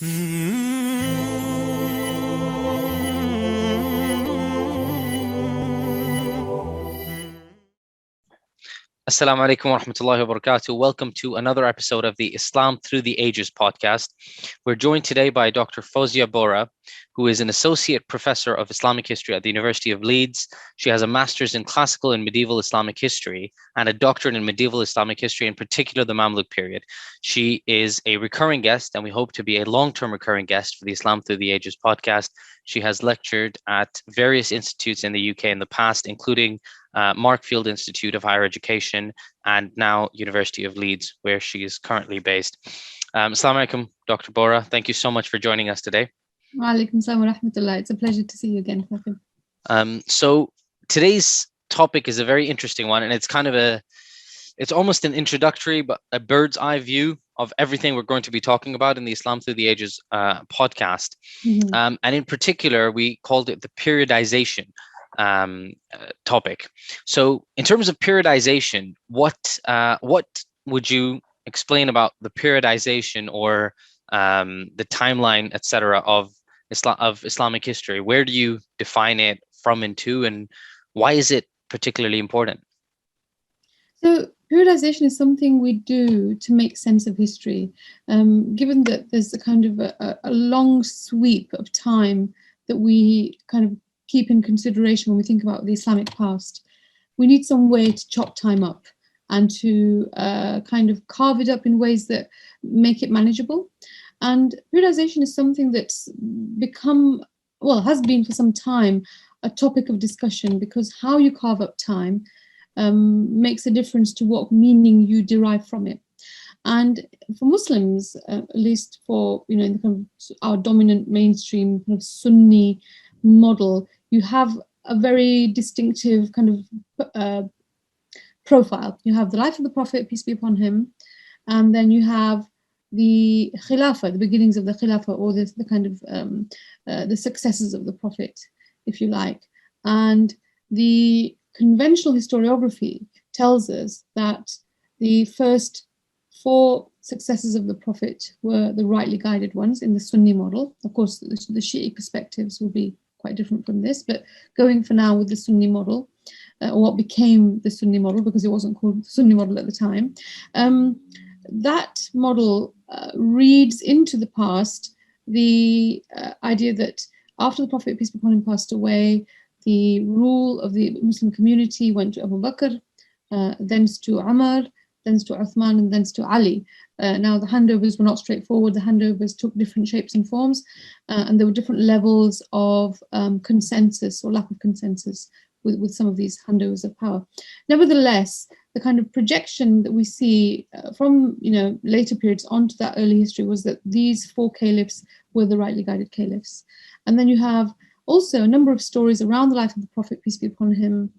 Assalamu alaikum wa rahmatullahi wa barakatuh. Welcome to another episode of the Islam Through the Ages podcast. We're joined today by Dr. Fozia Bora, who is an associate professor of Islamic history at the University of Leeds. She has a master's in classical and medieval Islamic history and a doctorate in medieval Islamic history, in particular the Mamluk period. She is a recurring guest, and we hope to be a long-term recurring guest for the Islam Through the Ages podcast. She has lectured at various institutes in the UK in the past, including Markfield Institute of Higher Education, and now University of Leeds, where she is currently based. Assalamu alaikum, Dr. Bora. Thank you so much for joining us today. Wa alaikum salam wa rahmatullah. It's a pleasure to see you again, Fatim. So today's topic is a very interesting one, and it's almost an introductory, but a bird's eye view of everything we're going to be talking about in the Islam Through the Ages podcast. And in particular, we called it the periodization topic. So in terms of periodization, what would you explain about the periodization or the timeline, etc., of Islamic history? Where do you define it from and to, and why is it particularly important? So periodization is something we do to make sense of history. Given that there's a kind of a long sweep of time that we kind of keep in consideration when we think about the Islamic past, we need some way to chop time up and to kind of carve it up in ways that make it manageable. And periodization is something that's has been for some time a topic of discussion, because how you carve up time makes a difference to what meaning you derive from it. And for Muslims, at least for in the kind of our dominant mainstream kind of Sunni model, you have a very distinctive kind of profile. You have the life of the Prophet, peace be upon him, and then you have the Khilafah, the beginnings of the Khilafah, or the kind of the successors of the Prophet, if you like. And the conventional historiography tells us that the first 4 successors of the Prophet were the rightly guided ones in the Sunni model. Of course, the Shiite perspectives will be quite different from this, but going for now with the Sunni model, or what became the Sunni model, because it wasn't called the Sunni model at the time, that model reads into the past the idea that after the Prophet, peace be upon him, passed away, the rule of the Muslim community went to Abu Bakr, thence to Umar, thence to Uthman, and thence to Ali. Now, the handovers were not straightforward. The handovers took different shapes and forms, and there were different levels of consensus or lack of consensus with some of these handovers of power. Nevertheless, the kind of projection that we see from later periods onto that early history was that these 4 caliphs were the rightly guided caliphs. And then you have also a number of stories around the life of the Prophet, peace be upon him,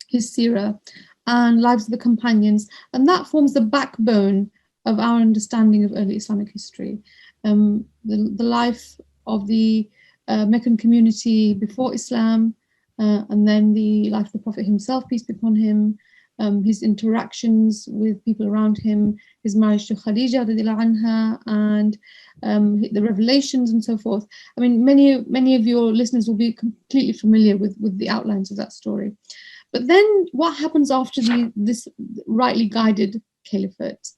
his seerah, and lives of the companions, and that forms the backbone of our understanding of early Islamic history. The life of the Meccan community before Islam, and then the life of the Prophet himself, peace be upon him, his interactions with people around him, his marriage to Khadija radiallahu anha, and the revelations and so forth. I mean, many of your listeners will be completely familiar with the outlines of that story. But then what happens after this rightly guided caliphate?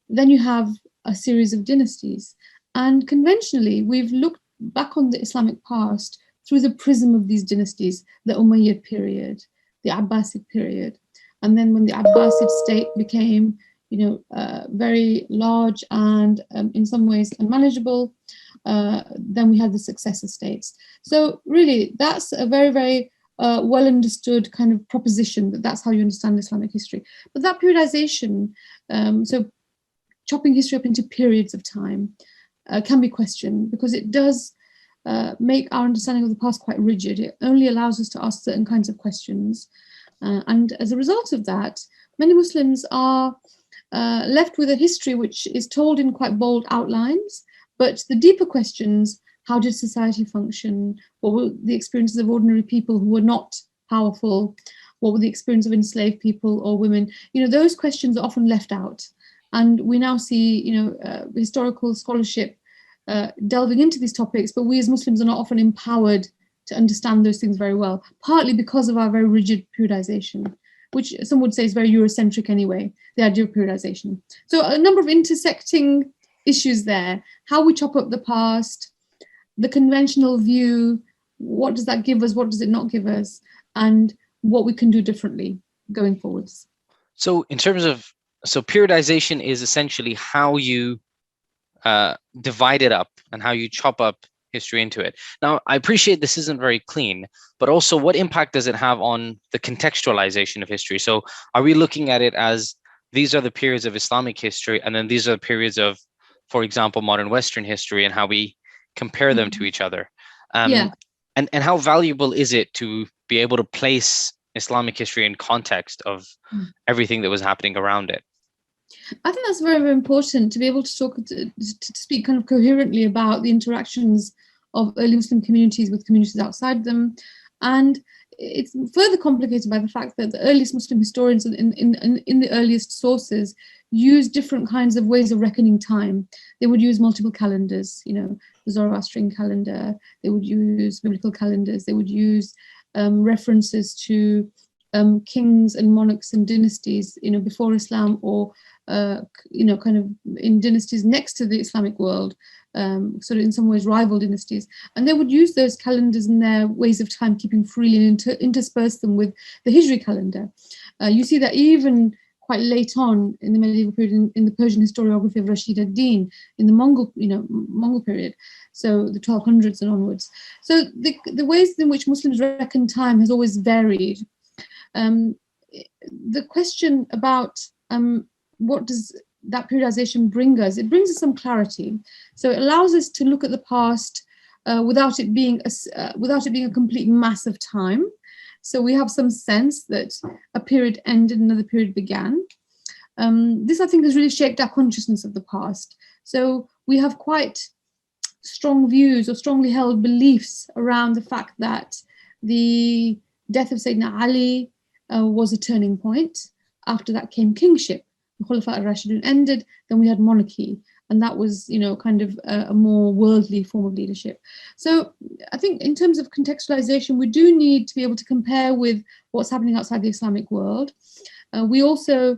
Then you have a series of dynasties. And conventionally, we've looked back on the Islamic past through the prism of these dynasties, the Umayyad period, the Abbasid period. And then when the Abbasid state became, very large and in some ways unmanageable, then we had the successor states. So really, that's a very, very well understood kind of proposition that's how you understand Islamic history. But that periodization, so chopping history up into periods of time, can be questioned, because it does make our understanding of the past quite rigid. It only allows us to ask certain kinds of questions. And as a result of that, many Muslims are left with a history which is told in quite bold outlines, but the deeper questions, how did society function? What were the experiences of ordinary people who were not powerful? What were the experience of enslaved people or women? Those questions are often left out. And we now see, historical scholarship delving into these topics, but we as Muslims are not often empowered to understand those things very well, partly because of our very rigid periodization, which some would say is very Eurocentric anyway, the idea of periodization. So a number of intersecting issues there, how we chop up the past, the conventional view, what does that give us, what does it not give us, and what we can do differently going forwards. So in terms of, so periodization is essentially how you divide it up and how you chop up history into it. Now, I appreciate this isn't very clean, but also what impact does it have on the contextualization of history? So are we looking at it as these are the periods of Islamic history, and then these are the periods of, for example, modern Western history, and how we compare them to each other? Yeah. And how valuable is it to be able to place Islamic history in context of everything that was happening around it? I think that's very, very important to be able to talk, to speak kind of coherently about the interactions of early Muslim communities with communities outside them. And it's further complicated by the fact that the earliest Muslim historians in the earliest sources use different kinds of ways of reckoning time. They would use multiple calendars, you know, the Zoroastrian calendar, they would use biblical calendars, they would use references to kings and monarchs and dynasties, you know, before Islam, or you know, kind of in dynasties next to the Islamic world, sort of in some ways rival dynasties. And they would use those calendars and their ways of timekeeping freely and intersperse them with the Hijri calendar. You see that even quite late on in the medieval period in the Persian historiography of Rashid ad-Din, in the Mongol period, so the 1200s and onwards. So the ways in which Muslims reckon time has always varied. The question about what does that periodization bring us? It brings us some clarity. So it allows us to look at the past without it being a complete mass of time. So we have some sense that a period ended, another period began. This, I think, has really shaped our consciousness of the past. So we have quite strong views or strongly held beliefs around the fact that the death of Sayyidina Ali was a turning point. After that came kingship. The Khulafa al-Rashidun ended, then we had monarchy, and that was, you know, kind of a more worldly form of leadership. So I think in terms of contextualization, we do need to be able to compare with what's happening outside the Islamic world. We also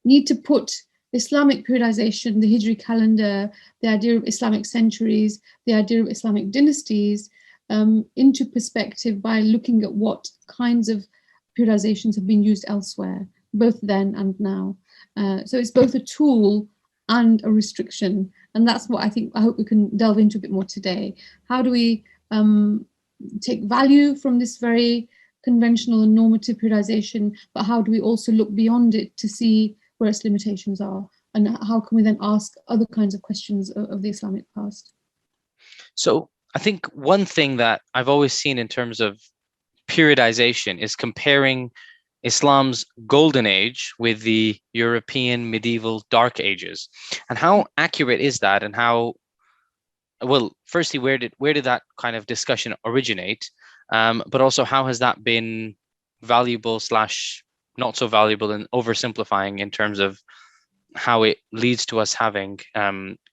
need to put Islamic periodization, the Hijri calendar, the idea of Islamic centuries, the idea of Islamic dynasties into perspective by looking at what kinds of periodizations have been used elsewhere, both then and now. So it's both a tool and a restriction. And that's what I hope we can delve into a bit more today. How do we take value from this very conventional and normative periodization, but how do we also look beyond it to see where its limitations are? And how can we then ask other kinds of questions of the Islamic past? So I think one thing that I've always seen in terms of periodization is comparing Islam's golden age with the European medieval dark ages. And how accurate is that? And how, well, firstly, where did that kind of discussion originate? But also, how has that been valuable / not so valuable and oversimplifying in terms of how it leads to us having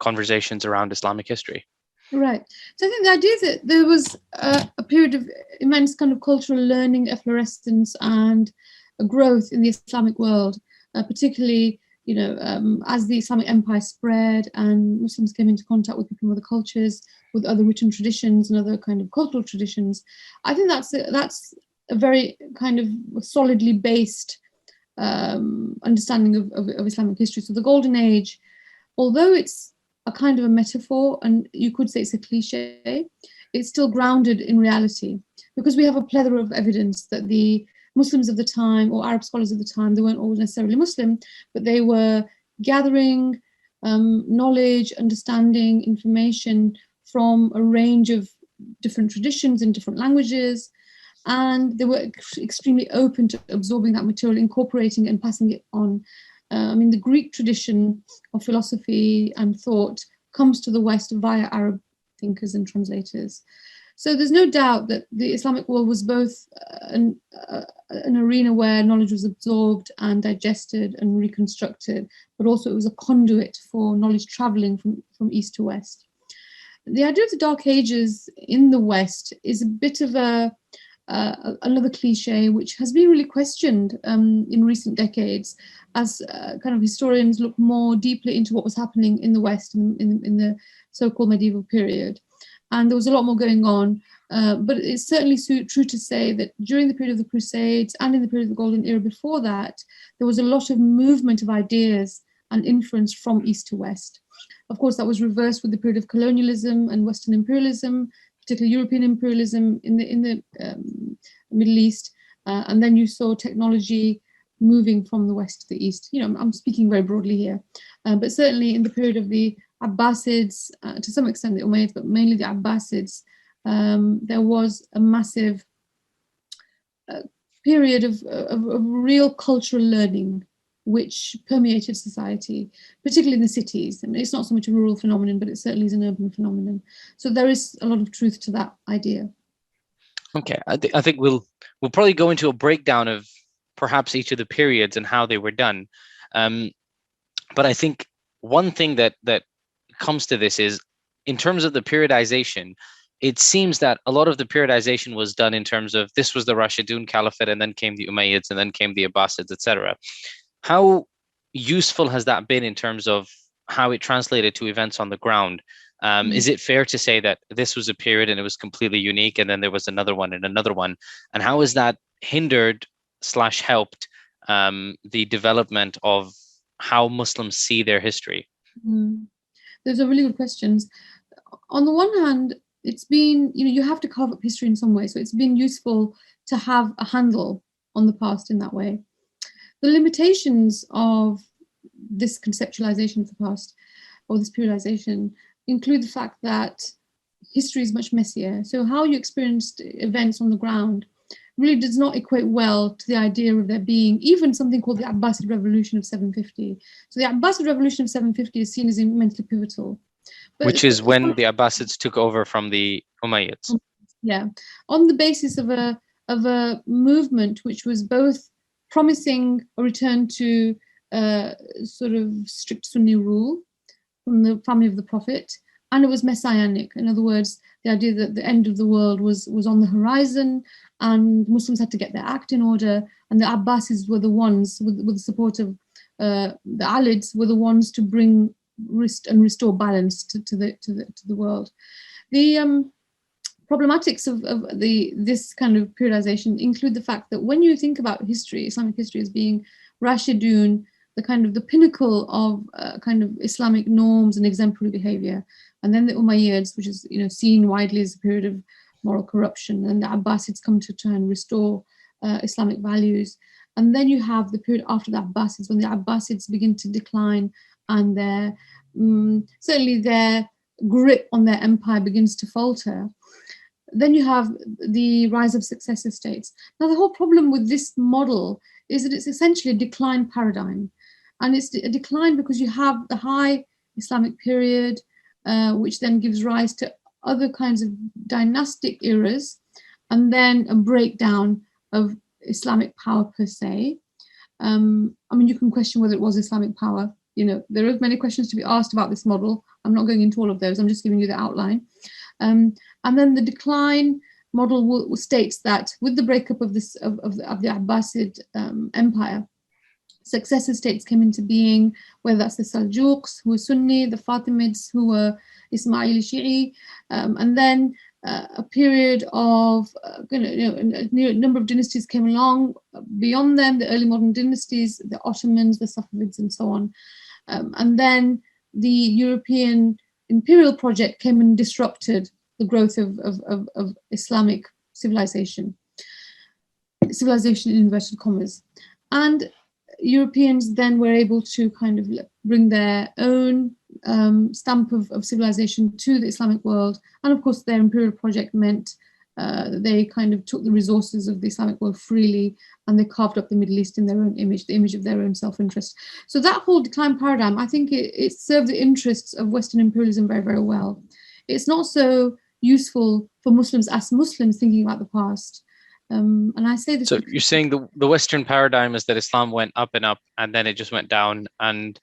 conversations around Islamic history? Right. So I think the idea that there was a period of immense kind of cultural learning, efflorescence, and growth in the Islamic world, particularly, you know, as the Islamic empire spread and Muslims came into contact with people from other cultures, with other written traditions and other kind of cultural traditions. I think that's a very kind of solidly based understanding of Islamic history. So the Golden Age, although it's a kind of a metaphor, and you could say it's a cliche, it's still grounded in reality, because we have a plethora of evidence that the Muslims of the time, or Arab scholars of the time, they weren't always necessarily Muslim, but they were gathering knowledge, understanding, information from a range of different traditions in different languages, and they were extremely open to absorbing that material, incorporating it and passing it on. I mean, the Greek tradition of philosophy and thought comes to the West via Arab thinkers and translators. So there's no doubt that the Islamic world was both an arena where knowledge was absorbed and digested and reconstructed, but also it was a conduit for knowledge traveling from east to west. The idea of the Dark Ages in the West is a bit of another cliche which has been really questioned in recent decades as kind of historians look more deeply into what was happening in the West in the so-called medieval period. And there was a lot more going on, but it's certainly true to say that during the period of the Crusades and in the period of the Golden Era before that, there was a lot of movement of ideas and influence from East to West. Of course, that was reversed with the period of colonialism and Western imperialism, particularly European imperialism in the Middle East. And then you saw technology moving from the West to the East. You know, I'm speaking very broadly here, but certainly in the period of the Abbasids, to some extent the Umayyads, but mainly the Abbasids, there was a massive period of real cultural learning which permeated society, particularly in the cities. I mean, it's not so much a rural phenomenon, but it certainly is an urban phenomenon. So there is a lot of truth to that idea. Okay, I think we'll probably go into a breakdown of perhaps each of the periods and how they were done. But I think one thing that comes to this is, in terms of the periodization, it seems that a lot of the periodization was done in terms of this was the Rashidun Caliphate, and then came the Umayyads, and then came the Abbasids, etc. How useful has that been in terms of how it translated to events on the ground? Is it fair to say that this was a period and it was completely unique, and then there was another one and another one? And how has that hindered / helped the development of how Muslims see their history? Those are really good questions. On the one hand, it's been, you have to carve up history in some way. So it's been useful to have a handle on the past in that way. The limitations of this conceptualization of the past, or this periodization, include the fact that history is much messier. So how you experienced events on the ground really does not equate well to the idea of there being even something called the Abbasid Revolution of 750. So the Abbasid Revolution of 750 is seen as immensely pivotal. Which is when the Abbasids took over from the Umayyads. Yeah, on the basis of a movement which was both promising a return to sort of strict Sunni rule from the family of the Prophet, and it was messianic. In other words, the idea that the end of the world was on the horizon, and Muslims had to get their act in order, and the Abbasids were the ones, with the support of the Alids, were the ones to bring and restore balance to the world. The problematics of this kind of periodization include the fact that when you think about history, Islamic history, as being Rashidun, the pinnacle of kind of Islamic norms and exemplary behavior, and then the Umayyads, which is seen widely as a period of moral corruption, and the Abbasids come to try and restore Islamic values, and then you have the period after the Abbasids, when the Abbasids begin to decline, and certainly their grip on their empire begins to falter. Then you have the rise of successive states. Now, the whole problem with this model is that it's essentially a decline paradigm. And it's a decline because you have the high Islamic period, which then gives rise to other kinds of dynastic eras, and then a breakdown of Islamic power per se. I mean, you can question whether it was Islamic power. There are many questions to be asked about this model. I'm not going into all of those. I'm just giving you the outline. And then the decline model states that with the breakup of the Abbasid empire, successive states came into being, whether that's the Seljuqs, who were Sunni, the Fatimids, who were Ismaili Shi'i, and then a period of a number of dynasties came along beyond them, the early modern dynasties, the Ottomans, the Safavids, and so on. And then the European imperial project came and disrupted the growth of Islamic civilization in inverted commas. And Europeans then were able to kind of bring their own stamp of civilization to the Islamic world. And of course, their imperial project meant they kind of took the resources of the Islamic world freely, and they carved up the Middle East in their own image, the image of their own self-interest. So that whole decline paradigm, I think it served the interests of Western imperialism very, very well. It's not so useful for Muslims as Muslims thinking about the past. And I say this. So you're saying the Western paradigm is that Islam went up and up, and then it just went down, and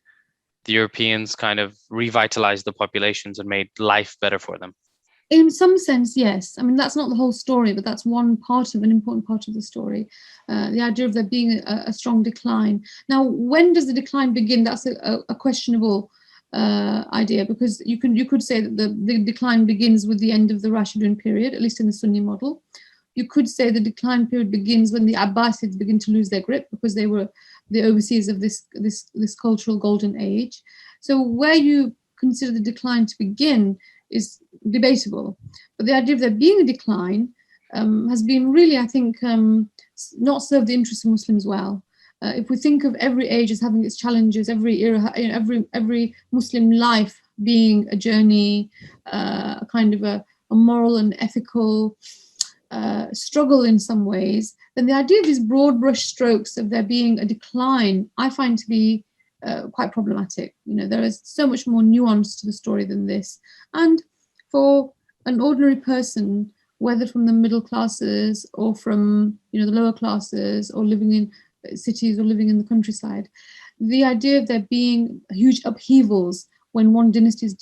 the Europeans kind of revitalized the populations and made life better for them. In some sense, yes. I mean, that's not the whole story, but that's one part of an important part of the story. The idea of there being a strong decline. Now, when does the decline begin? That's a questionable idea, because you could say that the decline begins with the end of the Rashidun period, at least in the Sunni model. You could say the decline period begins when the Abbasids begin to lose their grip, because they were the overseers of this cultural golden age. So where you consider the decline to begin is debatable, but the idea of there being a decline has been really, I think, not served the interests of Muslims well. If we think of every age as having its challenges, every era, every Muslim life being a journey, a kind of a moral and ethical struggle in some ways, then the idea of these broad brush strokes of there being a decline, I find to be quite problematic. There is so much more nuance to the story than this. And for an ordinary person, whether from the middle classes or from the lower classes, or living in cities or living in the countryside, the idea of there being huge upheavals when one dynasty is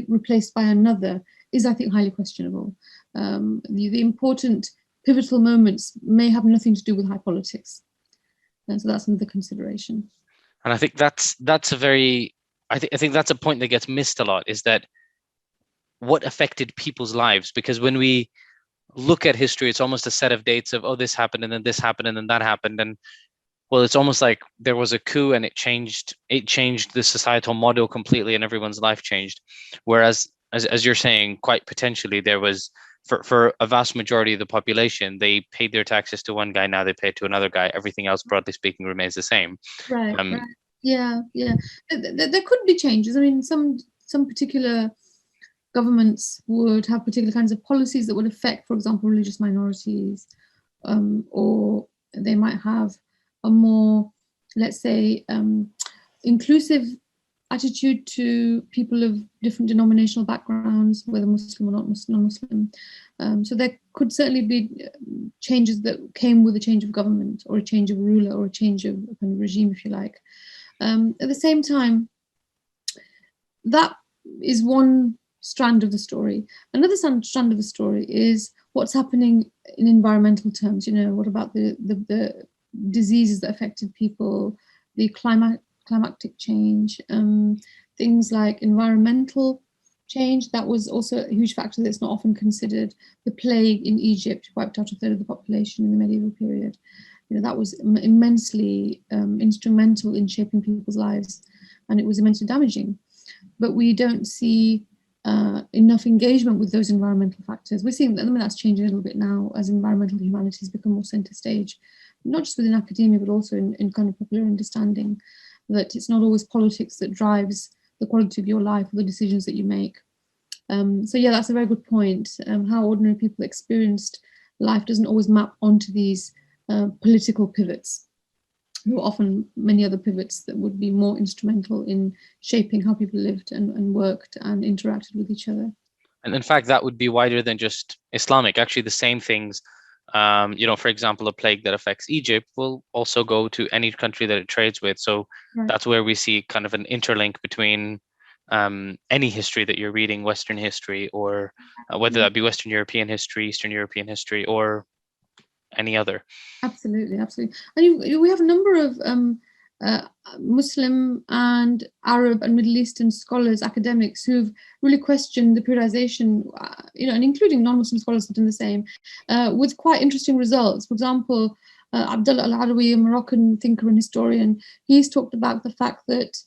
replaced by another is, I think, highly questionable. The important pivotal moments may have nothing to do with high politics, and so that's another consideration. And I think that's a very, I think that's a point that gets missed a lot, is that what affected people's lives. Because when we look at history, it's almost a set of dates of, oh, this happened and then this happened and then that happened. And well, it's almost like there was a coup and it changed the societal model completely and everyone's life changed. Whereas, as you're saying, quite potentially there was, for a vast majority of the population, they paid their taxes to one guy, now they pay to another guy. Everything else, broadly speaking, remains the same. Right. Yeah. There could be changes. I mean, some particular governments would have particular kinds of policies that would affect, for example, religious minorities, or they might have a more, let's say, inclusive attitude to people of different denominational backgrounds, whether Muslim or not non-Muslim. So there could certainly be changes that came with a change of government, or a change of ruler, or a change of kind of regime, if you like. At the same time, that is one strand of the story. Another strand of the story is what's happening in environmental terms. What about the diseases that affected people, the climatic change, things like environmental change. That was also a huge factor that's not often considered. The plague in Egypt wiped out a third of the population in the medieval period. That was immensely instrumental in shaping people's lives, and it was immensely damaging. But we don't see enough engagement with those environmental factors. We're seeing that, that's changing a little bit now as environmental humanities become more center stage, not just within academia, but also in kind of popular understanding, that it's not always politics that drives the quality of your life or the decisions that you make. So yeah, that's a very good point. How ordinary people experienced life doesn't always map onto these political pivots. There were often many other pivots that would be more instrumental in shaping how people lived and worked and interacted with each other. And in fact, that would be wider than just Islamic. Actually, the same things, for example, a plague that affects Egypt will also go to any country that it trades with. So right. That's where we see kind of an interlink between any history that you're reading, Western history, or whether that be Western European history, Eastern European history, or any other. Absolutely. And we have a number of Muslim and Arab and Middle Eastern scholars, academics, who've really questioned the periodization, and including non-Muslim scholars have done the same, with quite interesting results. For example, Abdullah al-Arawi, a Moroccan thinker and historian, he's talked about the fact that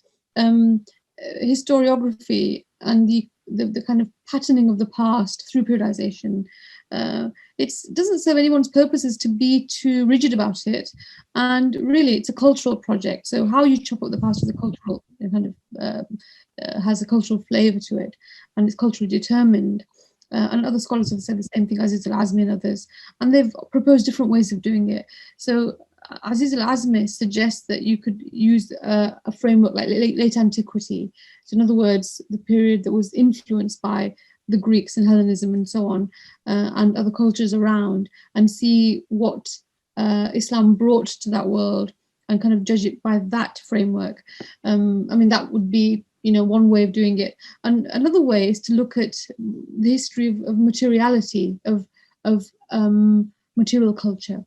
historiography and the kind of patterning of the past through periodization, it doesn't serve anyone's purposes to be too rigid about it, and really it's a cultural project. So how you chop up the past is a cultural kind of has a cultural flavor to it, and it's culturally determined. And other scholars have said the same thing, Aziz al-Azmi and others, and they've proposed different ways of doing it. So Aziz al-Azmi suggests that you could use a framework like late antiquity. So in other words, the period that was influenced by the Greeks and Hellenism and so on, and other cultures around, and see what Islam brought to that world and kind of judge it by that framework. That would be one way of doing it. And another way is to look at the history of materiality, of material culture,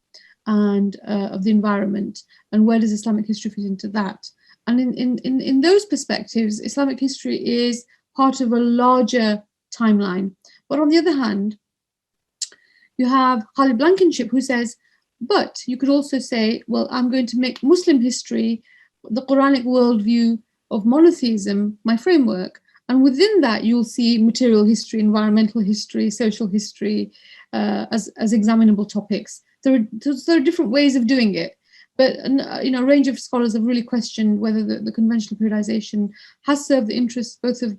and of the environment, and where does Islamic history fit into that? And in those perspectives, Islamic history is part of a larger timeline. But on the other hand, you have Khalid Blankenship, who says, but you could also say, well, I'm going to make Muslim history, the Quranic worldview of monotheism, my framework. And within that, you'll see material history, environmental history, social history as examinable topics. There are different ways of doing it. But a range of scholars have really questioned whether the conventional periodization has served the interests both of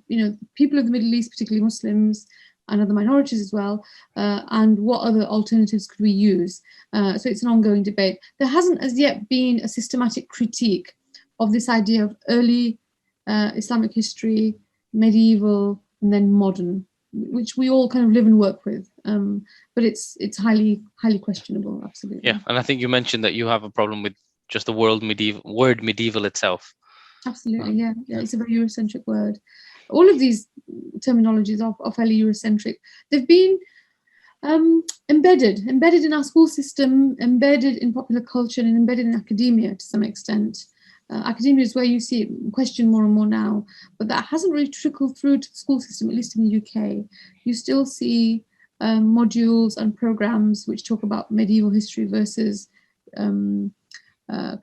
people of the Middle East, particularly Muslims, and other minorities as well, and what other alternatives could we use? So it's an ongoing debate. There hasn't as yet been a systematic critique of this idea of early Islamic history, medieval, and then modern, which we all kind of live and work with. But it's highly questionable, absolutely. Yeah, and I think you mentioned that you have a problem with just the word medieval itself. Absolutely, yeah, it's a very Eurocentric word. All of these terminologies are fairly Eurocentric. They've been embedded in our school system, embedded in popular culture, and embedded in academia to some extent. Academia is where you see it questioned more and more now, but that hasn't really trickled through to the school system, at least in the UK. You still see modules and programs which talk about medieval history versus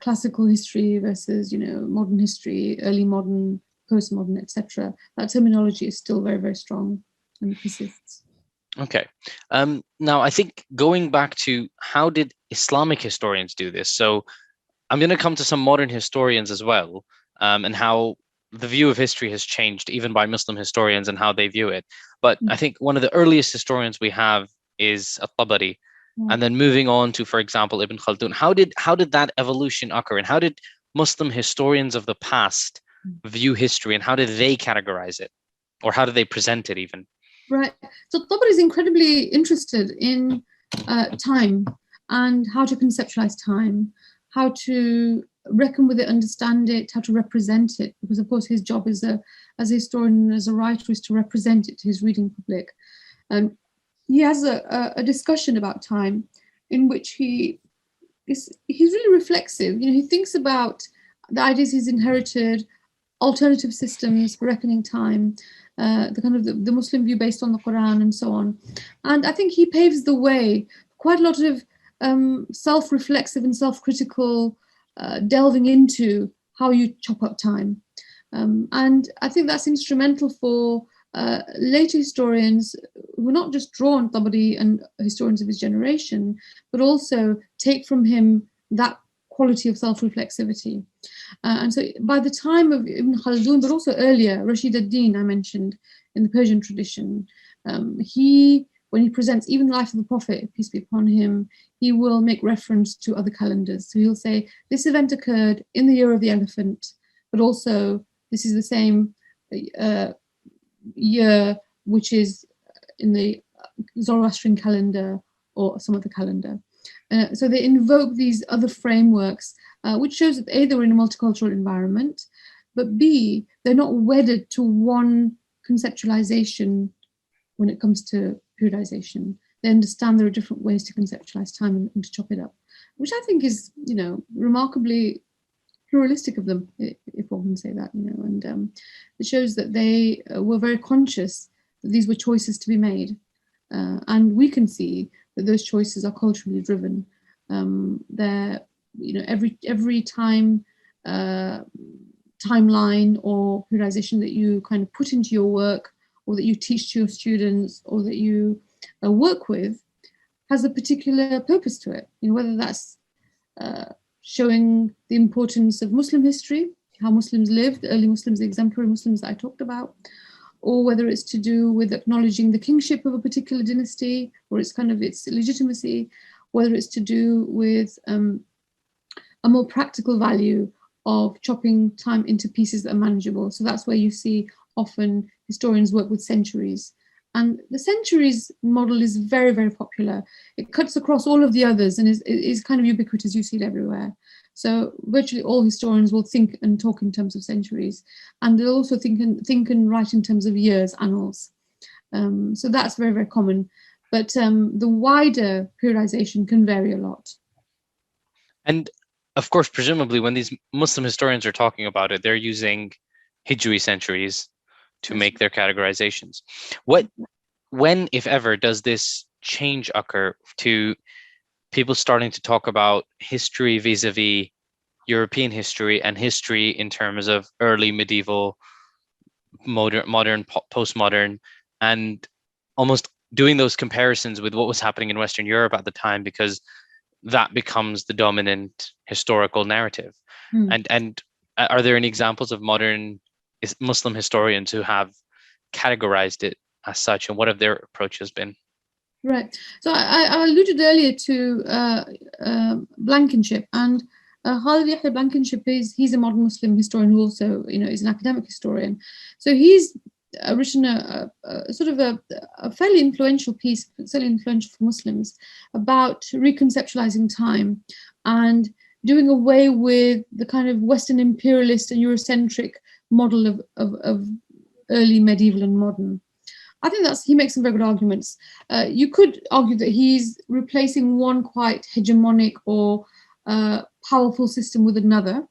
classical history versus modern history, early modern, postmodern, etc. That terminology is still very, very strong and persists. Okay. Now, I think going back to how did Islamic historians do this? So I'm going to come to some modern historians as well, and how the view of history has changed even by Muslim historians and how they view it. But I think one of the earliest historians we have is At-Tabari. And then moving on to, for example, Ibn Khaldun. How did that evolution occur, and how did Muslim historians of the past view history, and how did they categorize it, or how did they present it even? Right. So Tabari is incredibly interested in time and how to conceptualize time, how to reckon with it, understand it, how to represent it, because of course his job as a historian and as a writer is to represent it to his reading public. And he has a discussion about time in which he's really reflexive. He thinks about the ideas he's inherited, alternative systems for reckoning time, the Muslim view based on the Quran and so on. And I think he paves the way for quite a lot of self-reflexive and self-critical delving into how you chop up time. And I think that's instrumental for later historians who not just draw on Tabari and historians of his generation, but also take from him that quality of self-reflexivity. And so by the time of Ibn Khaldun, but also earlier, Rashid ad-Din, I mentioned, in the Persian tradition, when he presents even the life of the Prophet, peace be upon him, he will make reference to other calendars. So he'll say, this event occurred in the year of the elephant, but also this is the same year which is in the Zoroastrian calendar or some other calendar. So they invoke these other frameworks, which shows that A, they were in a multicultural environment, but B, they're not wedded to one conceptualization when it comes to periodization. They understand there are different ways to conceptualize time and to chop it up, which I think is, remarkably pluralistic of them, if one can say that, and it shows that they were very conscious that these were choices to be made. And we can see that those choices are culturally driven. They're, every time timeline or periodization that you kind of put into your work, or that you teach to your students, or that you work with, has a particular purpose to it. Whether that's showing the importance of Muslim history, how Muslims lived, the early Muslims, the exemplary Muslims that I talked about, or whether it's to do with acknowledging the kingship of a particular dynasty, or it's kind of its legitimacy, whether it's to do with a more practical value of chopping time into pieces that are manageable. So that's where you see often historians work with centuries. And the centuries model is very, very popular. It cuts across all of the others and is kind of ubiquitous. You see it everywhere. So virtually all historians will think and talk in terms of centuries, and they'll also think and write in terms of years, annals. So that's very, very common. But the wider periodization can vary a lot. And of course, presumably, when these Muslim historians are talking about it, they're using Hijri centuries to make their categorizations. When, if ever, does this change occur to people starting to talk about history vis-a-vis European history and history in terms of early medieval, modern, postmodern, and almost doing those comparisons with what was happening in Western Europe at the time, because that becomes the dominant historical narrative. And are there any examples of modern Muslim historians who have categorized it as such, and what have their approaches been? Right. So I alluded earlier to Blankenship, and Khalid Yahya Blankenship he's a modern Muslim historian who also is an academic historian. So he's written a sort of a fairly influential piece, certainly influential for Muslims, about reconceptualizing time and doing away with the kind of Western imperialist and Eurocentric model of early medieval and modern. I think he makes some very good arguments. You could argue that he's replacing one quite hegemonic or powerful system with another,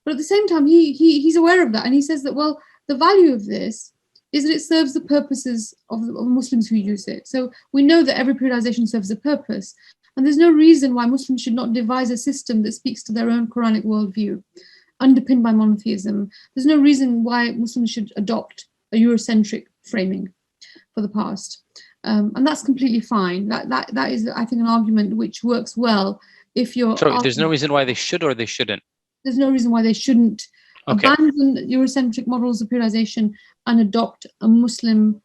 but at the same time, he's aware of that, and he says that, well, the value of this is that it serves the purposes of Muslims who use it. So we know that every periodization serves a purpose, and there's no reason why Muslims should not devise a system that speaks to their own Quranic worldview, underpinned by monotheism. There's no reason why Muslims should adopt a Eurocentric framing for the past, and that's completely fine. That is, I think, an argument which works well if you're. So there's no reason why they should or they shouldn't. There's no reason why they shouldn't abandon Eurocentric models of periodization and adopt a Muslim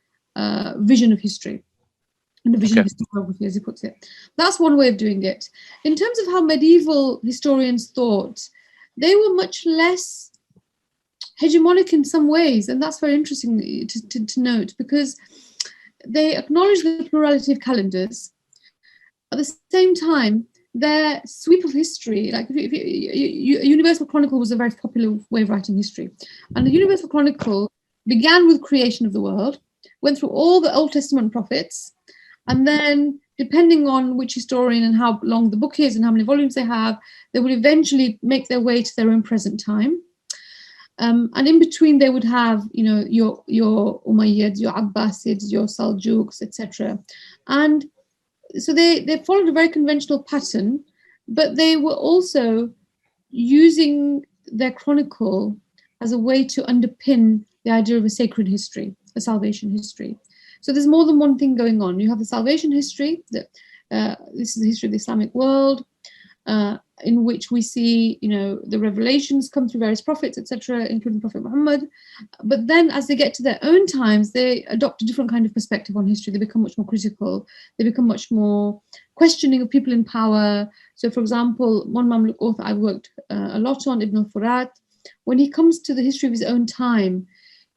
vision of history and a vision of historiography, as he puts it. That's one way of doing it. In terms of how medieval historians thought, they were much less hegemonic in some ways, and that's very interesting to note, because they acknowledge the plurality of calendars. At the same time, their sweep of history, like a Universal Chronicle was a very popular way of writing history. And the Universal Chronicle began with creation of the world, went through all the Old Testament prophets, and then, depending on which historian and how long the book is and how many volumes they have, they will eventually make their way to their own present time. And in between, they would have, your Umayyads, your Abbasids, your Seljuks, etc. And so they followed a very conventional pattern, but they were also using their chronicle as a way to underpin the idea of a sacred history, a salvation history. So there's more than one thing going on. You have the salvation history, this is the history of the Islamic world, in which we see, the revelations come through various prophets, etc., including Prophet Muhammad. But then as they get to their own times, they adopt a different kind of perspective on history. They become much more critical. They become much more questioning of people in power. So, for example, one Mamluk author I've worked a lot on, Ibn al-Furat, when he comes to the history of his own time,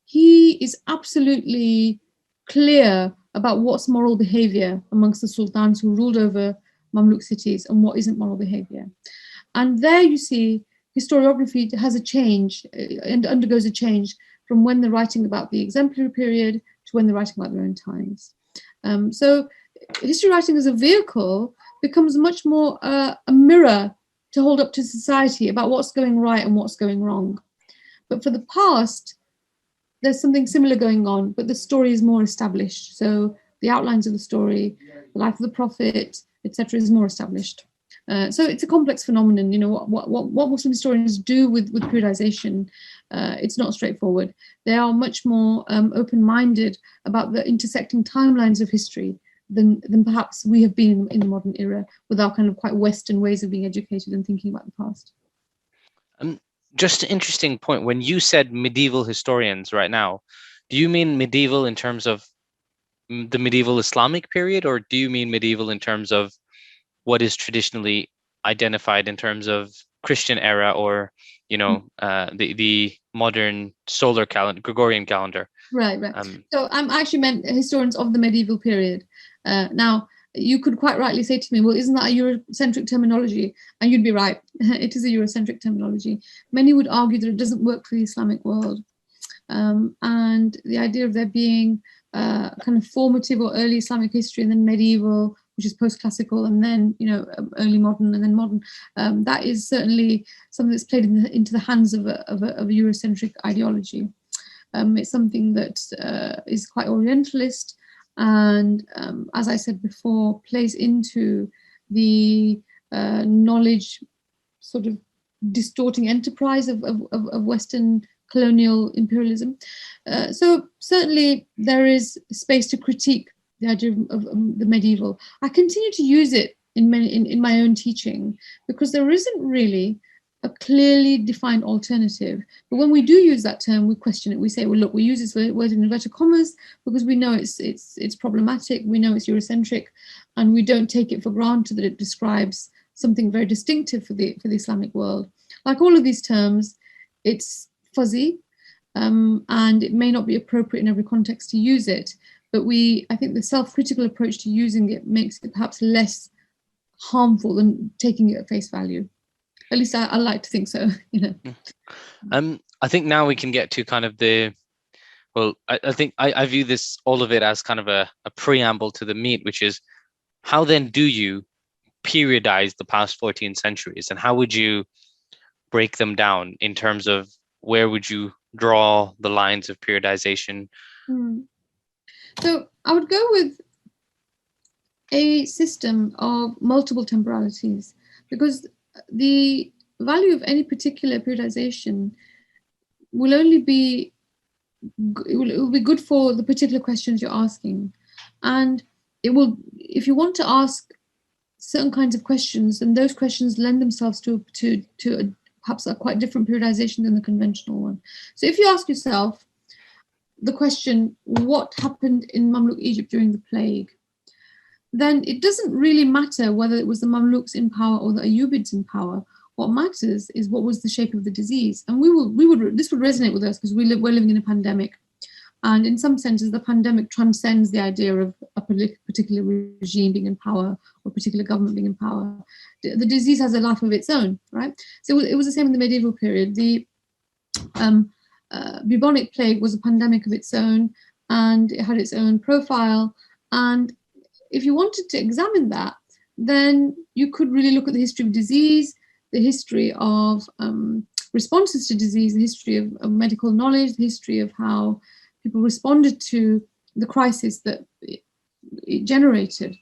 he is absolutely clear about what's moral behavior amongst the sultans who ruled over Mamluk cities and what isn't moral behavior. And there you see historiography has a change and undergoes a change from when they're writing about the exemplary period to when they're writing about their own times. So history writing as a vehicle becomes much more a mirror to hold up to society about what's going right and what's going wrong. But for the past, there's something similar going on, but the story is more established. So the outlines of the story, the life of the prophet, etc., is more established. So it's a complex phenomenon. What Muslim historians do with periodization, it's not straightforward. They are much more open-minded about the intersecting timelines of history than perhaps we have been in the modern era, with our kind of quite Western ways of being educated and thinking about the past. Just an interesting point. When you said medieval historians right now, do you mean medieval in terms of the medieval Islamic period, or do you mean medieval in terms of what is traditionally identified in terms of Christian era, or the modern solar calendar, Gregorian calendar? Right. So I'm actually meant historians of the medieval period. Now, you could quite rightly say to me, well, isn't that a Eurocentric terminology? And you'd be right. It is a Eurocentric terminology. Many would argue that it doesn't work for the Islamic world. And the idea of there being kind of formative or early Islamic history and then medieval, which is post-classical, and then, you know, early modern and then modern, that is certainly something that's played into the hands of a Eurocentric ideology. It's something that is quite Orientalist, and as I said before, plays into the knowledge sort of distorting enterprise of Western colonial imperialism. So certainly there is space to critique the idea of the medieval. I continue to use it in my own teaching because there isn't really a clearly defined alternative. But when we do use that term, we question it. We say, well, look, we use this word in inverted commas because we know it's problematic. We know it's Eurocentric, and we don't take it for granted that it describes something very distinctive for the Islamic world. Like all of these terms, it's fuzzy, and it may not be appropriate in every context to use it. But I think the self-critical approach to using it makes it perhaps less harmful than taking it at face value. At least I like to think so, you know. I think now we can get to kind of I think I view all of it as kind of a preamble to the meat, which is how then do you periodize the past 14 centuries, and how would you break them down in terms of where would you draw the lines of periodization? So I would go with a system of multiple temporalities, because the value of any particular periodization will only be it will be good for the particular questions you're asking, and it will, if you want to ask certain kinds of questions, and those questions lend themselves to perhaps a quite different periodization than the conventional one. So if you ask yourself the question, what happened in Mamluk Egypt during the plague, then it doesn't really matter whether it was the Mamluks in power or the Ayyubids in power. What matters is what was the shape of the disease. And this would resonate with us because we're living in a pandemic. And in some senses, the pandemic transcends the idea of a particular regime being in power or a particular government being in power. The disease has a life of its own, right? So it was the same in the medieval period. The bubonic plague was a pandemic of its own, and it had its own profile. And if you wanted to examine that, then you could really look at the history of disease, the history of responses to disease, the history of medical knowledge, the history of how people responded to the crisis that it generated.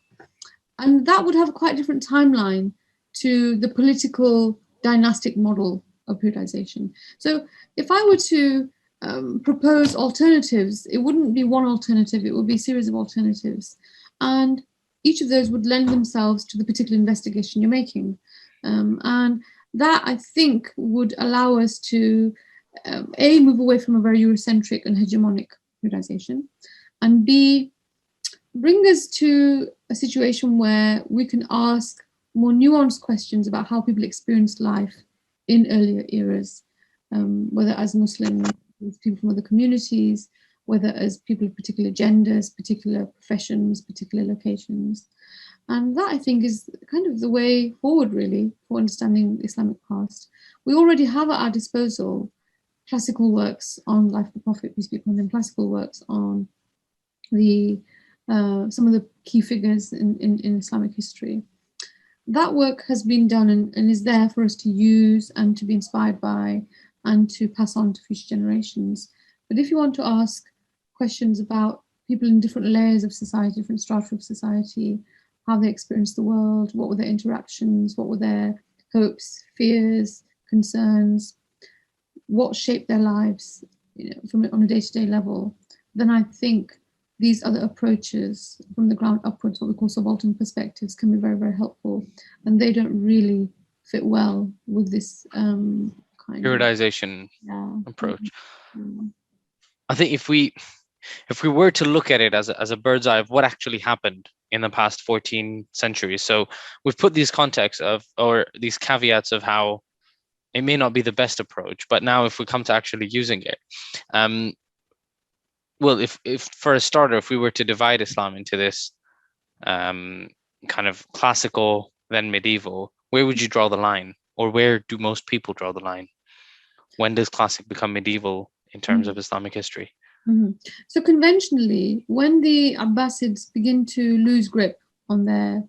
And that would have a quite different timeline to the political dynastic model of periodization. So if I were to propose alternatives, it wouldn't be one alternative, it would be a series of alternatives. And each of those would lend themselves to the particular investigation you're making. And that, I think, would allow us to, A, move away from a very Eurocentric and hegemonic periodization, and B, bring us to a situation where we can ask more nuanced questions about how people experienced life in earlier eras, whether as Muslims, people from other communities, whether as people of particular genders, particular professions, particular locations. And that, I think, is kind of the way forward, really, for understanding the Islamic past. We already have at our disposal classical works on life of the Prophet, peace be upon him, classical works on some of the key figures in Islamic history. That work has been done and is there for us to use and to be inspired by and to pass on to future generations. But if you want to ask questions about people in different layers of society, different strata of society, how they experienced the world, what were their interactions, what were their hopes, fears, concerns, what shaped their lives, on a day-to-day level, then I think these other approaches from the ground upwards, what we call subaltern perspectives, can be very, very helpful. And they don't really fit well with this kind periodization approach. Mm. I think if we were to look at it as a bird's eye of what actually happened in the past 14 centuries, so we've put these contexts or these caveats of how it may not be the best approach, but now if we come to actually using it, well, if for a starter, if we were to divide Islam into this kind of classical, then medieval, where would you draw the line? Or where do most people draw the line? When does classic become medieval in terms of Islamic history? So conventionally, when the Abbasids begin to lose grip on their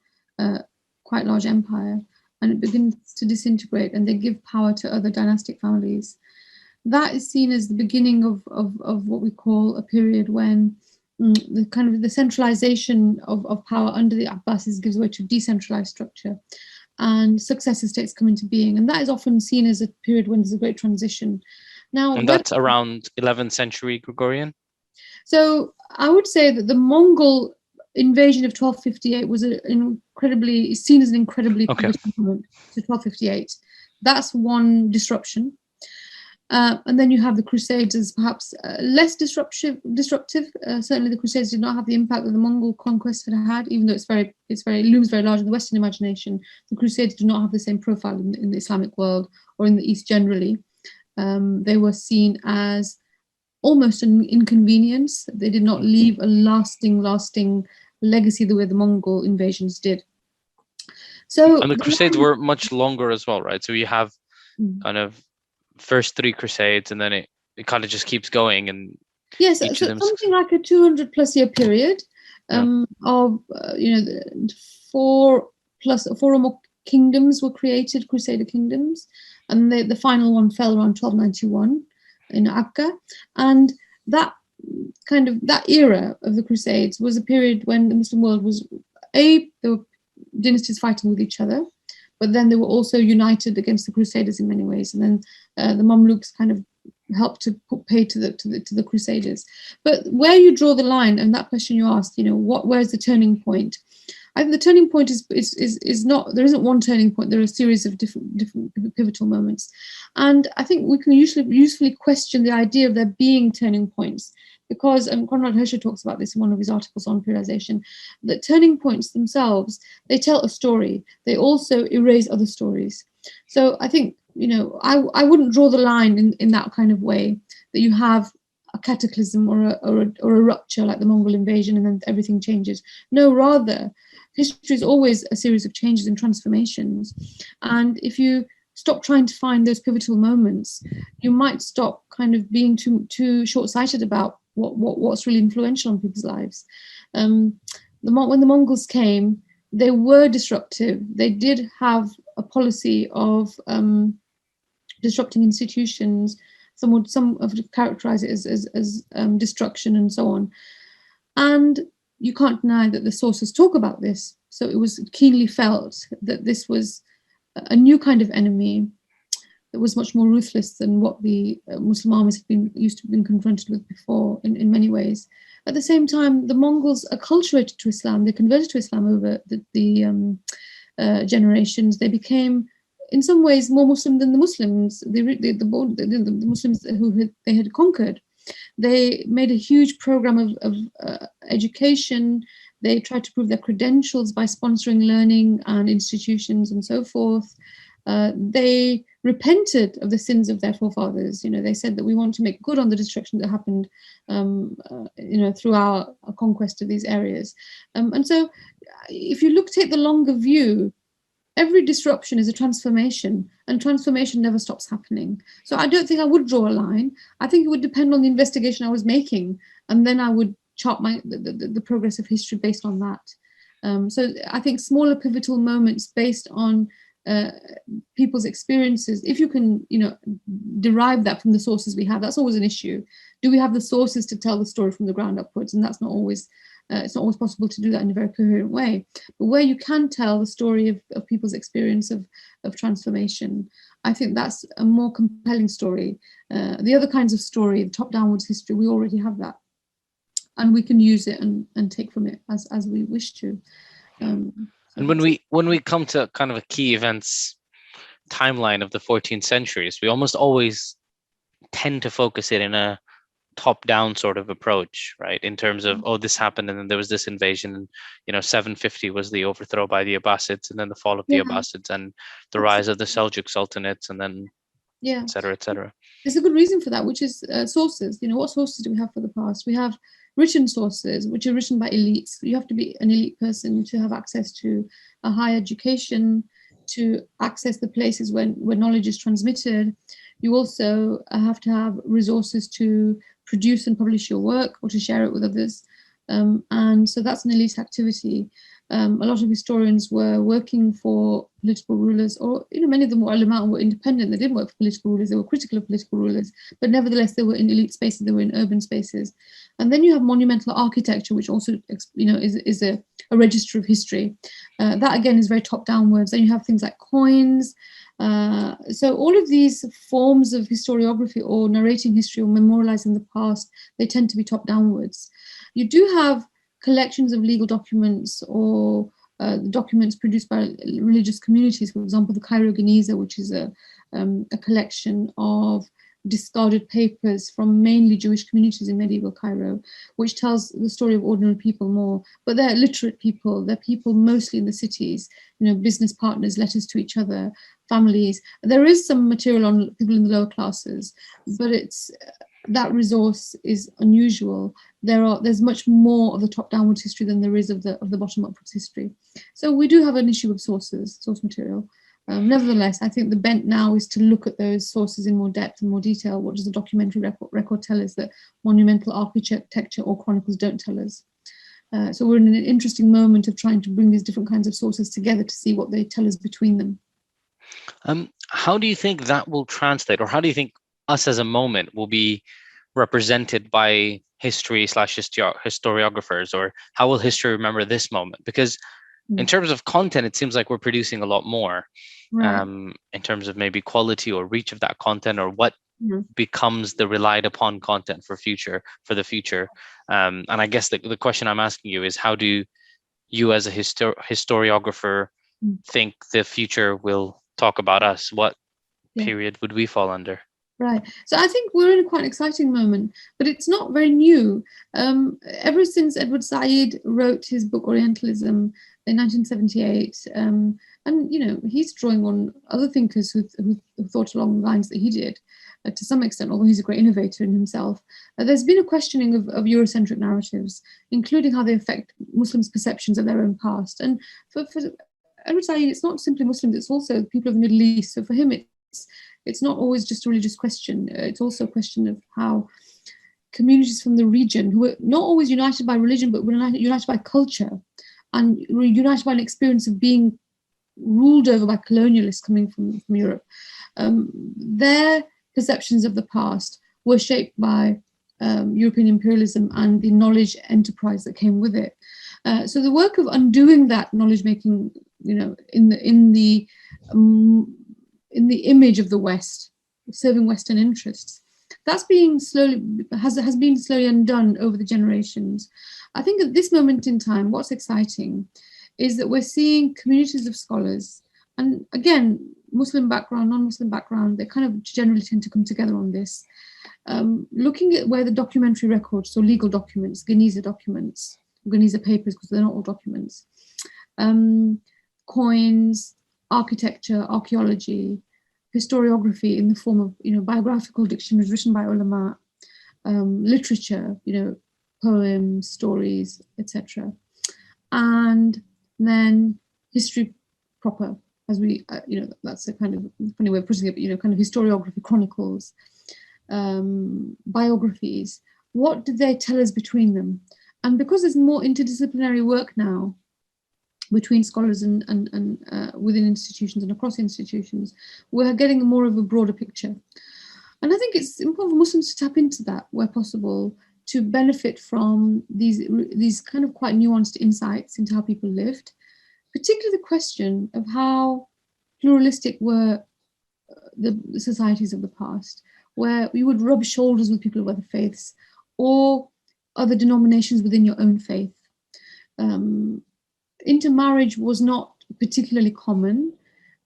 quite large empire, and it begins to disintegrate, and they give power to other dynastic families, that is seen as the beginning of what we call a period when the kind of the centralization of power under the Abbasids gives way to decentralized structure, and successor states come into being, and that is often seen as a period when there's a great transition. Now, And that's around 11th century Gregorian? So I would say that the Mongol invasion of 1258 was seen as an incredibly pivotal moment to 1258. That's one disruption. And then you have the Crusades as perhaps less disruptive. Certainly, the Crusades did not have the impact that the Mongol conquest had, even though it looms very large in the Western imagination. The Crusades do not have the same profile in the Islamic world or in the East generally. They were seen as almost an inconvenience. They did not leave a lasting legacy the way the Mongol invasions did. And the Crusades were much longer as well, right? So you have kind of first 3 Crusades, and then it kind of just keeps going. And yes, so something like a 200 plus year period of 4 or more kingdoms were created, Crusader kingdoms, and the final one fell around 1291 in Akka, and that era of the Crusades was a period when the Muslim world was there were dynasties fighting with each other, but then they were also united against the Crusaders in many ways, and then the Mamluks kind of helped to put pay to the Crusaders. But where you draw the line, and that question you asked, where's the turning point? I think the turning point is not, there isn't one turning point. There are a series of different pivotal moments, and I think we can usefully question the idea of there being turning points, because Conrad Hirscher talks about this in one of his articles on periodization, that turning points themselves, they tell a story. They also erase other stories. So I think, I wouldn't draw the line in that kind of way, that you have a cataclysm or a rupture like the Mongol invasion and then everything changes. No, rather, history is always a series of changes and transformations. And if you stop trying to find those pivotal moments, you might stop kind of being too short-sighted about what's really influential on people's lives. When the Mongols came, they were disruptive. They did have a policy of disrupting institutions. Some would characterize it as destruction and so on. And you can't deny that the sources talk about this. So it was keenly felt that this was a new kind of enemy that was much more ruthless than what the Muslim armies had been confronted with before in many ways. At the same time, the Mongols acculturated to Islam. They converted to Islam over the generations. They became, in some ways, more Muslim than the Muslims, the Muslims who they had conquered. They made a huge program of education. They tried to prove their credentials by sponsoring learning and institutions and so forth. They repented of the sins of their forefathers. They said that we want to make good on the destruction that happened, through our conquest of these areas. And so, if you take the longer view, every disruption is a transformation, and transformation never stops happening. So I don't think I would draw a line. I think it would depend on the investigation I was making, and then I would chart the progress of history based on that. So I think smaller pivotal moments based on people's experiences, if you can, derive that from the sources we have, that's always an issue. Do we have the sources to tell the story from the ground upwards? And that's not always, it's not always possible to do that in a very coherent way. But where you can tell the story of people's experience of transformation, I think that's a more compelling story. The other kinds of story, the top-downwards history, we already have that. And we can use it and take from it as we wish to. And when we come to kind of a key events timeline of the 14th centuries, we almost always tend to focus it in a top-down sort of approach, right? In terms of, this happened, and then there was this invasion, and 750 was the overthrow by the Abbasids, and then the fall of the Abbasids, and the rise of the Seljuk Sultanates, and then et cetera, et cetera. There's a good reason for that, which is sources. What sources do we have for the past? We have written sources, which are written by elites. You have to be an elite person to have access to a higher education, to access the places where knowledge is transmitted. You also have to have resources to produce and publish your work or to share it with others. And so that's an elite activity. A lot of historians were working for political rulers, or many of them were ulama and were independent. They didn't work for political rulers. They were critical of political rulers, but nevertheless they were in elite spaces. They were in urban spaces. And then you have monumental architecture, which also is a register of history. That again is very top downwards. Then you have things like coins. So all of these forms of historiography or narrating history or memorializing the past, they tend to be top downwards. You do have collections of legal documents or documents produced by religious communities. For example, the Cairo Geniza, which is a collection of discarded papers from mainly Jewish communities in medieval Cairo, which tells the story of ordinary people more. But they're literate people. They're people mostly in the cities, business partners, letters to each other, families. There is some material on people in the lower classes, but that resource is unusual. There's much more of the top downwards history than there is of the bottom upwards history. So we do have an issue of source material. Nevertheless, I think the bent now is to look at those sources in more depth and more detail. What does the documentary record tell us that monumental architecture or chronicles don't tell us? So we're in an interesting moment of trying to bring these different kinds of sources together to see what they tell us between them. How do you think that will translate, or how do you think us as a moment will be represented by historiographers, or how will history remember this moment? Because in terms of content, it seems like we're producing a lot more, right. In terms of maybe quality or reach of that content, or what becomes the relied upon content for the future. And I guess the question I'm asking you is, how do you as a historiographer think the future will talk about us? What period would we fall under? Right. So I think we're in a quite exciting moment, but it's not very new. Ever since Edward Said wrote his book Orientalism in 1978, and he's drawing on other thinkers who thought along the lines that he did, to some extent, although he's a great innovator in himself. There's been a questioning of Eurocentric narratives, including how they affect Muslims' perceptions of their own past. And for Edward Said, it's not simply Muslims; it's also people of the Middle East. So for him, it's not always just a religious question. It's also a question of how communities from the region, who are not always united by religion, but united by culture and united by an experience of being ruled over by colonialists coming from Europe, their perceptions of the past were shaped by European imperialism and the knowledge enterprise that came with it. So the work of undoing that knowledge making, in the image of the West, serving Western interests, has been slowly undone over the generations. I think at this moment in time, what's exciting is that we're seeing communities of scholars, and again, Muslim background, non-Muslim background, they kind of generally tend to come together on this, looking at where the documentary records, so legal documents, Geniza papers, because they're not all documents, coins, architecture, archaeology, historiography in the form of biographical dictionaries written by ulama, literature, poems, stories, etc., and then history proper, as we that's a kind of funny way of putting it, kind of historiography, chronicles, biographies. What do they tell us between them? And because there's more interdisciplinary work now between scholars and within institutions and across institutions, we're getting more of a broader picture. And I think it's important for Muslims to tap into that where possible, to benefit from these kind of quite nuanced insights into how people lived, particularly the question of how pluralistic were the societies of the past, where we would rub shoulders with people of other faiths or other denominations within your own faith. Intermarriage was not particularly common,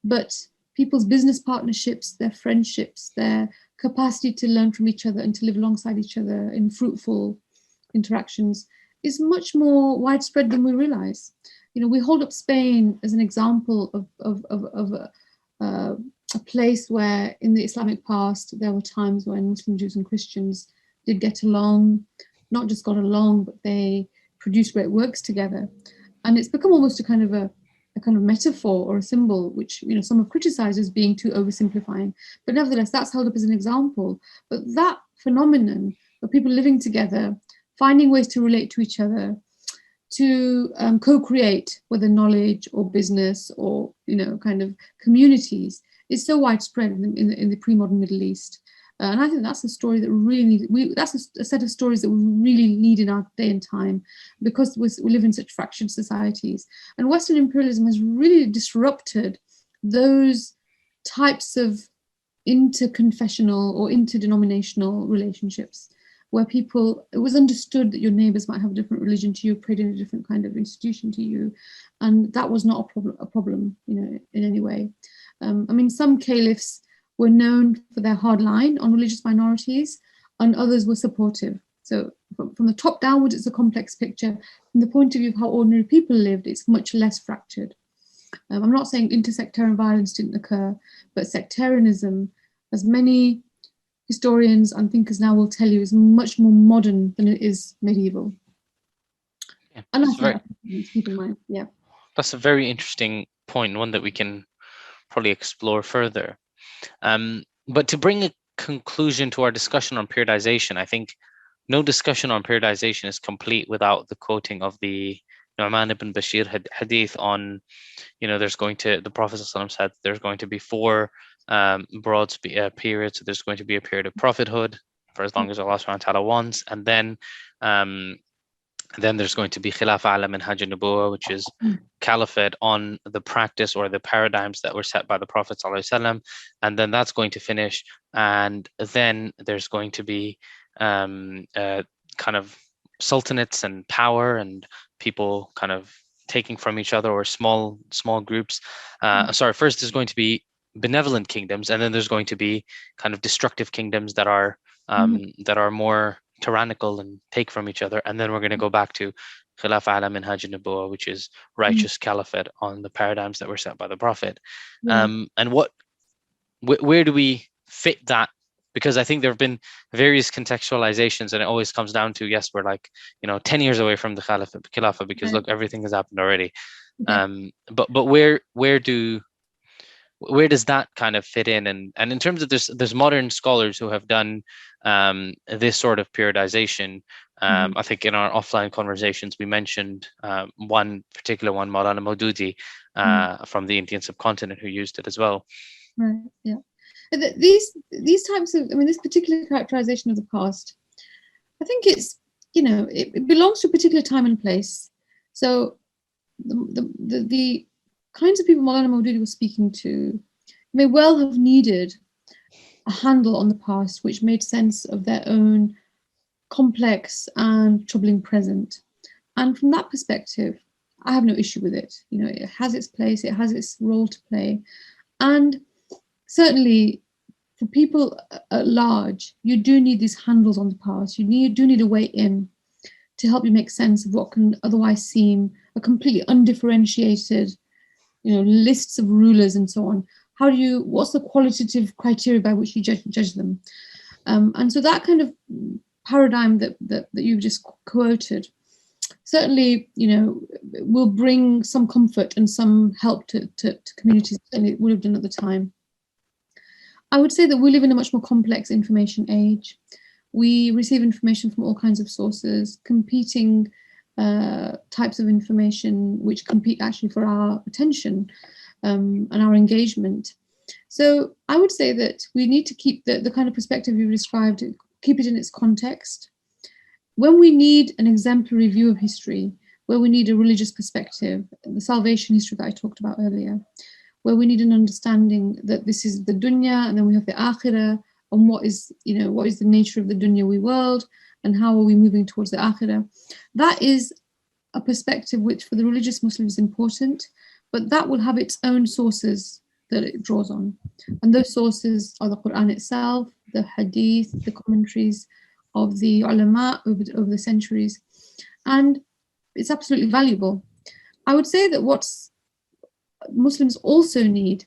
but people's business partnerships, their friendships, their capacity to learn from each other and to live alongside each other in fruitful interactions is much more widespread than we realize. We hold up Spain as an example of a place where in the Islamic past there were times when Muslim Jews and Christians did get along. not just got along, but they produced great works together. And it's become almost a kind of metaphor or a symbol, which some have criticized as being too oversimplifying. But nevertheless, that's held up as an example. But that phenomenon of people living together, finding ways to relate to each other, to co-create, whether knowledge or business or kind of communities, is so widespread in the pre-modern Middle East. And I think that's a story that that's a set of stories that we really need in our day and time, because we live in such fractured societies. And Western imperialism has really disrupted those types of interconfessional or interdenominational relationships, where it was understood that your neighbors might have a different religion to you, prayed in a different kind of institution to you, and that was not a problem, in any way. Some caliphs were known for their hard line on religious minorities, and others were supportive. So from the top downwards, it's a complex picture. From the point of view of how ordinary people lived, it's much less fractured. I'm not saying intersectarian violence didn't occur, but sectarianism, as many historians and thinkers now will tell you, is much more modern than it is medieval. Yeah, and I think that's to keep in mind. Yeah, that's a very interesting point, one that we can probably explore further. But to bring a conclusion to our discussion on periodization, I think no discussion on periodization is complete without the quoting of the Nouman ibn Bashir hadith on, the Prophet ﷺ said there's going to be 4 broad periods. So there's going to be a period of prophethood for as long as Allah subhanahu wa ta'ala wants, and then there's going to be Khilafah ala minhaj an-nubuwah, which is caliphate on the practice or the paradigms that were set by the Prophet ﷺ, and then that's going to finish, and then there's going to be kind of sultanates and power and people kind of taking from each other, or small groups. First there's going to be benevolent kingdoms, and then there's going to be kind of destructive kingdoms that are more tyrannical and take from each other, and then we're going to go back to Khilafah ala minhaj an-nubuwah, which is righteous caliphate on the paradigms that were set by the Prophet. And where do we fit that? Because I think there have been various contextualizations, and it always comes down to, yes, we're like 10 years away from the Khilafah, because look, everything has happened already. But where does that kind of fit in? And in terms of there's modern scholars who have done this sort of periodization. I think in our offline conversations we mentioned one particular one, Maulana Maududi from the Indian subcontinent, who used it as well. Right. Yeah. These types of, this particular characterization of the past, I think it's, it belongs to a particular time and place. So the kinds of people Maulana Maududi was speaking to may well have needed a handle on the past which made sense of their own complex and troubling present. And from that perspective, I have no issue with it. It has its place, it has its role to play. And certainly for people at large, you do need these handles on the past. You do need a way in to help you make sense of what can otherwise seem a completely undifferentiated, lists of rulers and so on. What's the qualitative criteria by which you judge them? And so that kind of paradigm that you've just quoted certainly, will bring some comfort and some help to communities, and it would have done at the time. I would say that we live in a much more complex information age. We receive information from all kinds of sources, competing types of information which compete actually for our attention and our engagement. So I would say that we need to keep the kind of perspective you described, keep it in its context. When we need an exemplary view of history, where we need a religious perspective, the salvation history that I talked about earlier, where we need an understanding that this is the dunya and then we have the akhirah, and what is the nature of the dunyawi world and how are we moving towards the akhirah. That is a perspective which for the religious Muslim is important, but that will have its own sources that it draws on. And those sources are the Quran itself, the Hadith, the commentaries of the ulama over the centuries. And it's absolutely valuable. I would say that what Muslims also need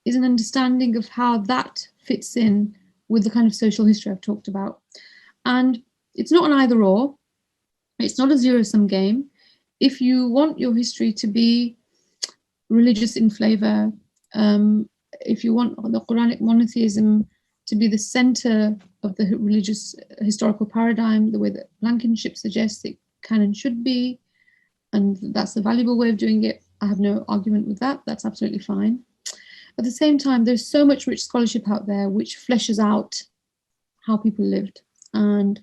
is an understanding of how that fits in with the kind of social history I've talked about. And it's not an either or. It's not a zero-sum game. If you want your history to be religious in flavor, if you want the Quranic monotheism to be the center of the religious historical paradigm, the way that Blankenship suggests it can and should be, and that's a valuable way of doing it, I have no argument with that. That's absolutely fine. At the same time, there's so much rich scholarship out there which fleshes out how people lived. And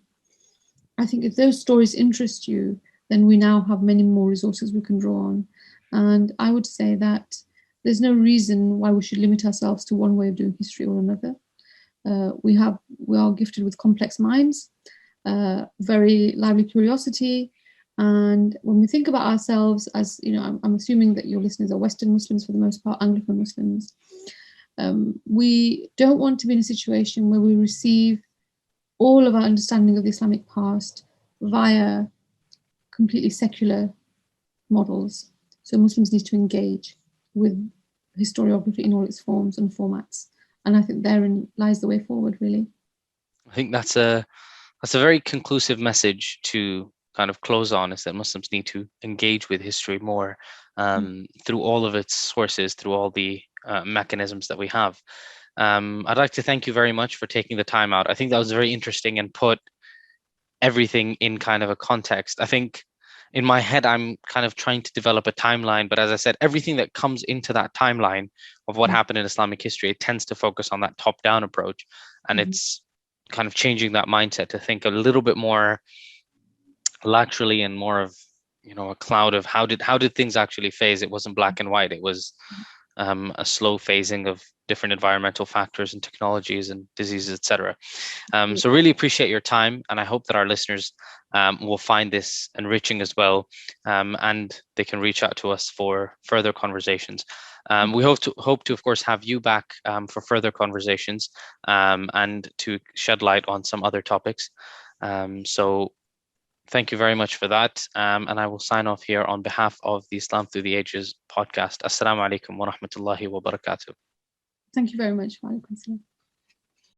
I think if those stories interest you, then we now have many more resources we can draw on. And I would say that there's no reason why we should limit ourselves to one way of doing history or another. We are gifted with complex minds, very lively curiosity. And when we think about ourselves as, I'm assuming that your listeners are Western Muslims for the most part, Anglophone Muslims. We don't want to be in a situation where we receive all of our understanding of the Islamic past via completely secular models. So Muslims need to engage with historiography in all its forms and formats. And I think therein lies the way forward, really. I think that's a very conclusive message to kind of close on, is that Muslims need to engage with history more through all of its sources, through all the mechanisms that we have. I'd like to thank you very much for taking the time out. I think that was very interesting and put everything in kind of a context. I think in my head, I'm kind of trying to develop a timeline, but as I said, everything that comes into that timeline of what happened in Islamic history, it tends to focus on that top-down approach. And it's kind of changing that mindset to think a little bit more laterally and more of, a cloud of how did things actually phase. It wasn't black and white. It was a slow phasing of different environmental factors and technologies and diseases, etc. So really appreciate your time, and I hope that our listeners will find this enriching as well, and they can reach out to us for further conversations. We hope to, of course, have you back for further conversations and to shed light on some other topics. So thank you very much for that. And I will sign off here on behalf of the Islam Through the Ages podcast. Assalamu alaikum wa rahmatullahi wa barakatuh. Thank you very much. Wa alaikum salam.